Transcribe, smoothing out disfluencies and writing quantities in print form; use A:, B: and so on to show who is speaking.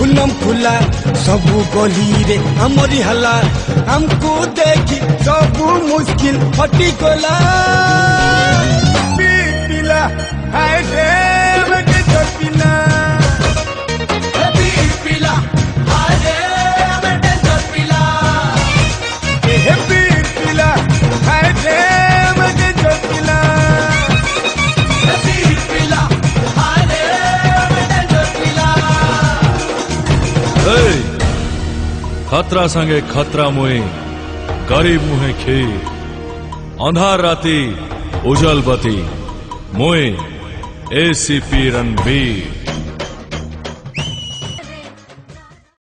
A: खुलम खुला सबू गली रे हमरी हला हमको देखी सबू मुश्किल हटी गला पिला हाय रे मगे पिला पिला हाय रे मगे पिला ए पिला हाय रे मगे पिला पिला हाय रे मगे पिला
B: खतरा संगे खतरा मुहे गरीब मुहे खीर अंधार राती उजल बती मुहे एसीपी रणबीर।